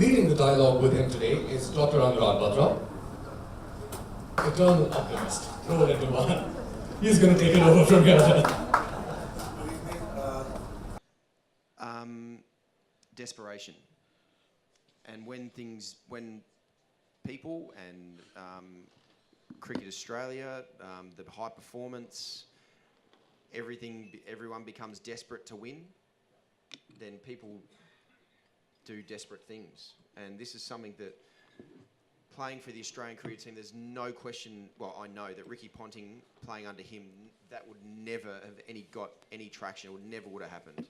Leading the dialogue with him today is Dr. Anurag Batra, eternal optimist. Throw it into one. He's going to take it over from here. Desperation. And when people and Cricket Australia, the high performance, everyone becomes desperate to win, then people do desperate things. And this is something that, playing for the Australian cricket team, there's no question, well, I know that Ricky Ponting, playing under him, that would never have got any traction. It would have happened.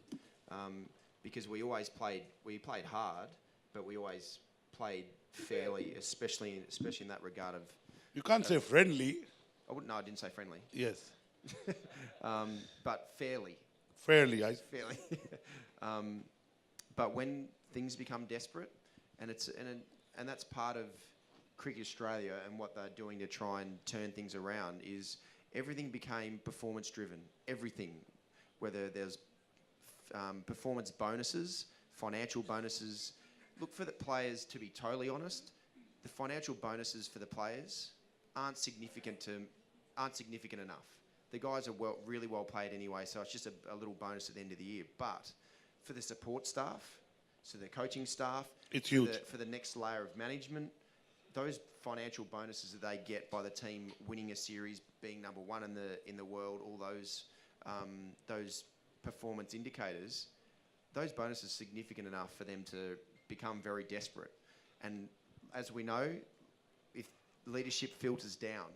Because we played hard, but we always played fairly, especially in that regard of... You can't say friendly. I didn't say friendly. Yes. But fairly. Fairly. Fairly. But when things become desperate, and that's part of Cricket Australia and what they're doing to try and turn things around, is everything became performance driven. Everything, whether there's performance bonuses, financial bonuses. Look, for the players, to be totally honest, the financial bonuses for the players aren't significant enough. The guys are really well paid anyway, so it's just a little bonus at the end of the year. But for the support staff, so the coaching staff, it's huge. For the next layer of management, those financial bonuses that they get by the team winning a series, being number one in the world, all those performance indicators, those bonuses are significant enough for them to become very desperate. And as we know, if leadership filters down,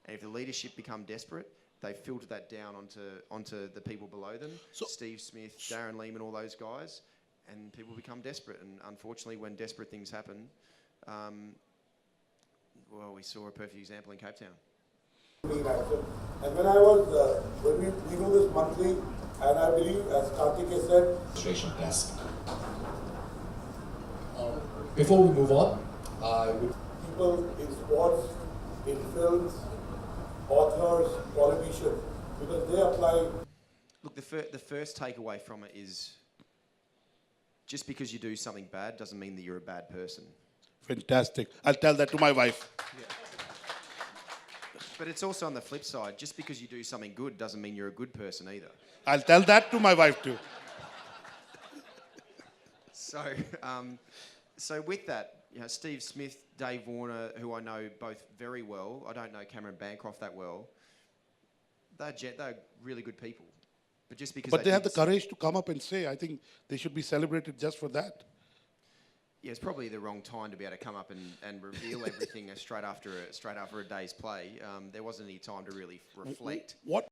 and if the leadership become desperate, they filter that down onto the people below them, so Steve Smith, Darren Lehman, all those guys, and people become desperate. And unfortunately, when desperate things happen, we saw a perfect example in Cape Town. And when we do this monthly, and I believe, as Karthik has said, Desperation desk. Before we move on, I would... People in sports, in films, authors, politicians, because they apply... Look, the first takeaway from it is, just because you do something bad doesn't mean that you're a bad person. Fantastic. I'll tell that to my wife. Yeah. But it's also on the flip side. Just because you do something good doesn't mean you're a good person either. I'll tell that to my wife too. So with that, Steve Smith, Dave Warner, who I know both very well. I don't know Cameron Bancroft that well. They're really good people. But just because they have the courage to come up and say, I think they should be celebrated just for that. Yeah, it's probably the wrong time to be able to come up and reveal everything straight after a day's play. There wasn't any time to really reflect. What